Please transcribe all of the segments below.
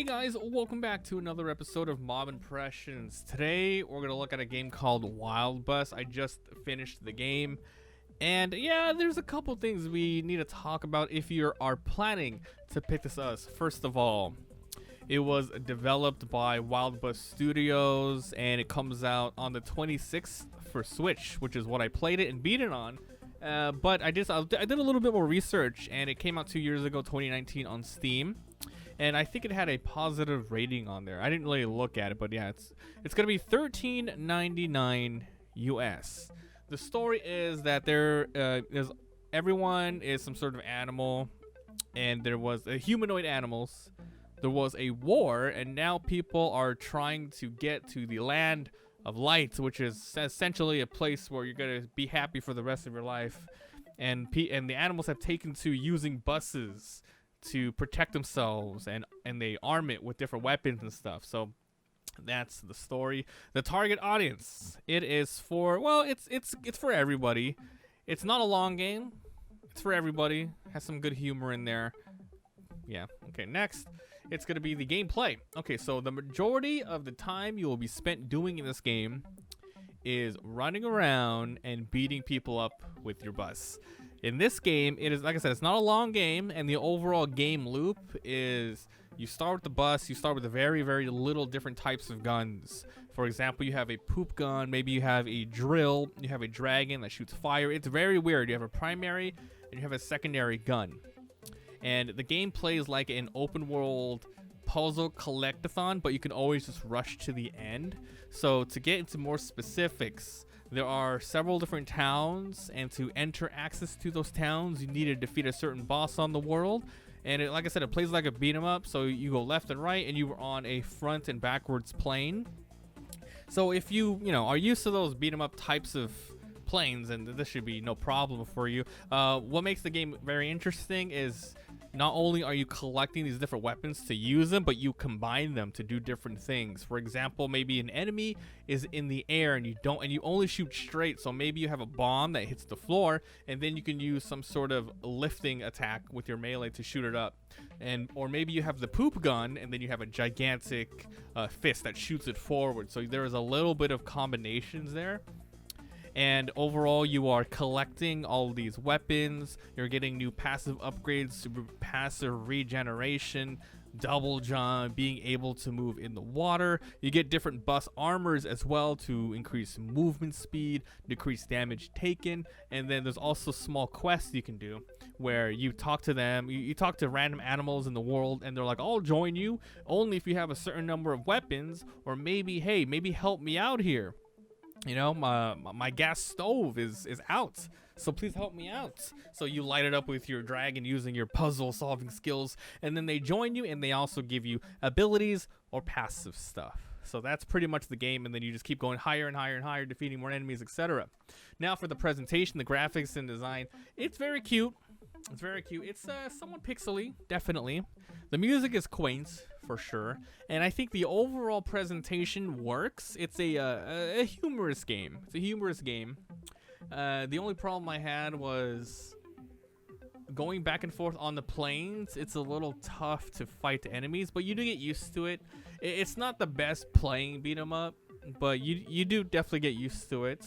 guys, welcome back to another episode of Mabimpressions. Today we're going to look at a game called Wildbus. I just finished the game, and yeah, there's a couple things we need to talk about if you are planning to pick this up. First of all, it was developed by Wildbus Studios, and it comes out on the 26th for Switch, which is what I played it and beat it on. But I did a little bit more research, and it came out 2 years ago, 2019, on Steam. And I think it had a positive rating on there. I didn't really look at it, but yeah, it's gonna be $13.99 US. The story is that everyone is some sort of animal, and there was humanoid animals. There was a war, and now people are trying to get to the land of light, which is essentially a place where you're gonna be happy for the rest of your life. And the animals have taken to using buses to protect themselves, and they arm it with different weapons and stuff. So that's the story. The target audience, it is for, well, it's for everybody. It's not a long game. It's for everybody. Has some good humor in there. Yeah. Okay, next, it's going to be the gameplay. Okay, so the majority of the time you will be spent doing in this game is running around and beating people up with your bus. In this game, it is, like I said, it's not a long game, and the overall game loop is you start with the bus, you start with a very, very little different types of guns. For example, you have a poop gun, maybe you have a drill, you have a dragon that shoots fire. It's very weird. You have a primary and you have a secondary gun. And the game plays like an open world puzzle collectathon, but you can always just rush to the end. So to get into more specifics, there are several different towns, and to enter access to those towns, you need to defeat a certain boss on the world. And like I said, it plays like a beat 'em up, so you go left and right, and you are on a front and backwards plane. So if you are used to those beat 'em up types of planes, and this should be no problem for you. What makes the game very interesting is not only are you collecting these different weapons to use them, but you combine them to do different things. For example, maybe an enemy is in the air and you only shoot straight, so maybe you have a bomb that hits the floor, and then you can use some sort of lifting attack with your melee to shoot it up. Or maybe you have the poop gun, and then you have a gigantic fist that shoots it forward. So there is a little bit of combinations there. And overall, you are collecting all these weapons. You're getting new passive upgrades, passive regeneration, double jump, being able to move in the water. You get different bus armors as well to increase movement speed, decrease damage taken. And then there's also small quests you can do where you talk to them. You talk to random animals in the world, and they're like, I'll join you only if you have a certain number of weapons, or maybe, hey, maybe help me out here. My gas stove is out, so please help me out. So you light it up with your dragon using your puzzle solving skills, and then they join you, and they also give you abilities or passive stuff. So that's pretty much the game, and then you just keep going higher and higher and higher, defeating more enemies, etc. Now for the presentation, the graphics and design, it's very cute. It's very cute. It's somewhat pixely, definitely. The music is quaint, for sure, and I think the overall presentation works. It's a humorous game. It's a humorous game. The only problem I had was going back and forth on the planes. It's a little tough to fight enemies, but you do get used to it. It's not the best playing beat 'em up, but you do definitely get used to it.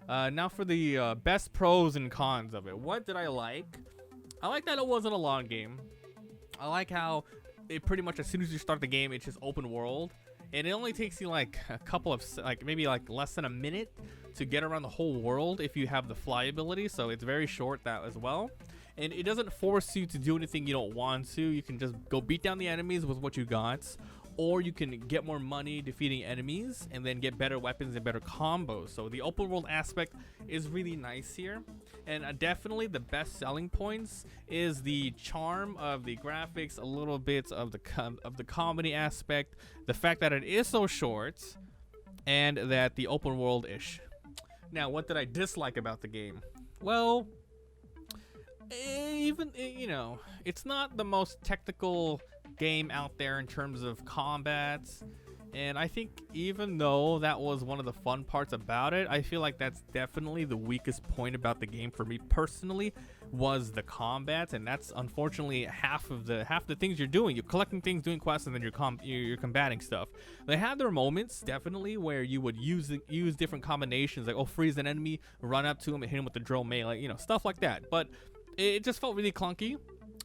Now for the best pros and cons of it. What did I like? I like that it wasn't a long game. I like how it pretty much, as soon as you start the game, it's just open world, and it only takes you like a couple of, maybe less than a minute to get around the whole world if you have the fly ability. So it's very short, that as well, and it doesn't force you to do anything you don't want to. You can just go beat down the enemies with what you got, or you can get more money defeating enemies and then get better weapons and better combos. So the open world aspect is really nice here, and definitely the best selling points is the charm of the graphics, a little bit of the comedy aspect, the fact that it is so short, and that the open world ish. Now, what did I dislike about the game? Well, it's not the most technical game out there in terms of combat, and I think even though that was one of the fun parts about it, I feel like that's definitely the weakest point about the game for me personally, was the combat, and that's unfortunately half the things you're doing. You're collecting things, doing quests, and then you're combating stuff. They had their moments definitely where you would use different combinations, like freeze an enemy, run up to him and hit him with the drill melee, stuff like that. But it just felt really clunky.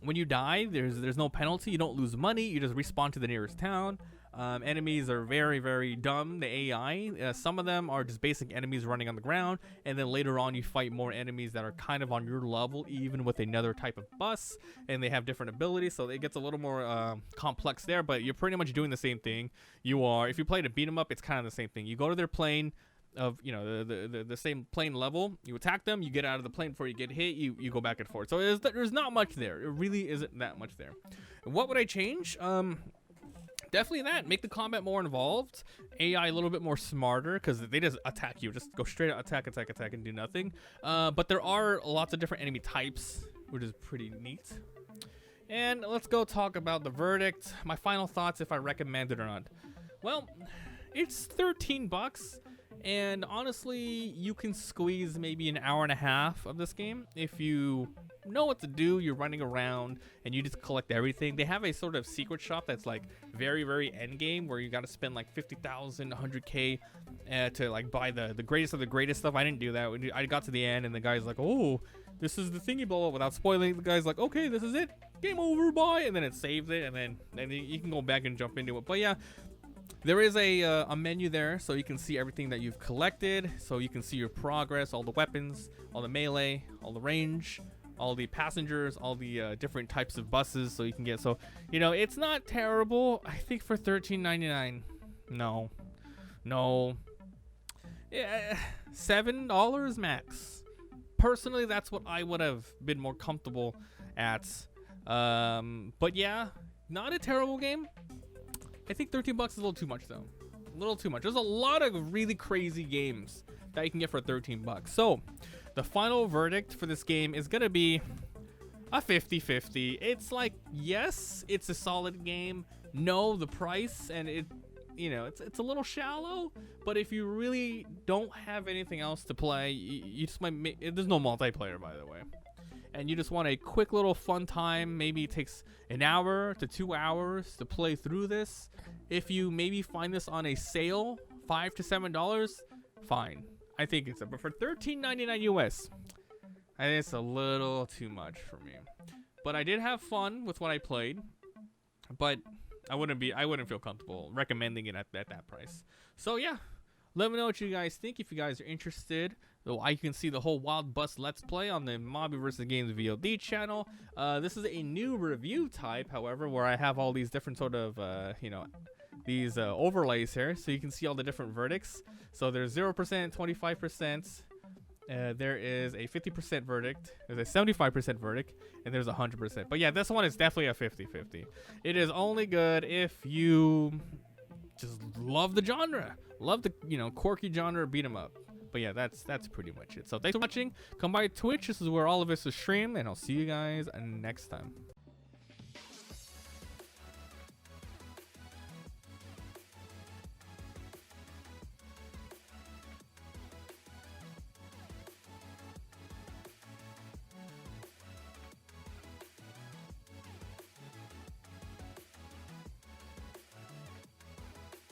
When you die, there's no penalty. You don't lose money. You just respawn to the nearest town. Enemies are very, very dumb. The AI, some of them are just basic enemies running on the ground, and then later on you fight more enemies that are kind of on your level, even with another type of bus, and they have different abilities, so it gets a little more complex there. But you're pretty much doing the same thing. If you play to beat 'em up, it's kind of the same thing. You go to their plane of the same plane level, you attack them, you get out of the plane before you get hit, you go back and forth. So there's not much there. It really isn't that much there. What would I change? Definitely that. Make the combat more involved. AI a little bit more smarter, because they just attack you. Just go straight out, attack, and do nothing. But there are lots of different enemy types, which is pretty neat. And let's go talk about the verdict. My final thoughts, if I recommend it or not. Well, it's 13 bucks. And honestly, you can squeeze maybe an hour and a half of this game if you know what to do. You're running around and you just collect everything. They have a sort of secret shop that's like very, very end game, where you got to spend like 50,000, 100K to like buy the greatest of the greatest stuff. I didn't do that. I got to the end and the guy's like, oh, this is the thingy, blah, blah, without spoiling. The guy's like, okay, this is it. Game over, bye. And then it saves it, and then you can go back and jump into it. But yeah, there is a menu there, so you can see everything that you've collected, so you can see your progress, all the weapons, all the melee, all the range, all the passengers, all the different types of buses, so you can get, it's not terrible. I think for $13.99, no, yeah, $7 max. Personally, that's what I would have been more comfortable at. But yeah, not a terrible game. I think 13 bucks is a little too much, though. A little too much. There's a lot of really crazy games that you can get for 13 bucks. So the final verdict for this game is going to be a 50-50. It's like, yes, it's a solid game. No, the price, and it's a little shallow. But if you really don't have anything else to play, you just might there's no multiplayer, by the way. And you just want a quick little fun time. Maybe it takes an hour to 2 hours to play through this. If you maybe find this on a sale, $5 to $7, fine. I think it's but for $13.99 US, I think it's a little too much for me. But I did have fun with what I played. But I wouldn't feel comfortable recommending it at that price. So yeah, let me know what you guys think. If you guys are interested, you can see the whole Wildbus Let's Play on the Mabimpressions Games VOD channel. This is a new review type, however, where I have all these different sort of, these overlays here, so you can see all the different verdicts. So there's 0%, 25%. There is a 50% verdict. There's a 75% verdict, and there's 100%. But yeah, this one is definitely a 50-50. It is only good if you just love the genre, love the quirky genre beat 'em up. But yeah, that's pretty much it. So thanks for watching. Come by Twitch. This is where all of us is streamed, and I'll see you guys next time.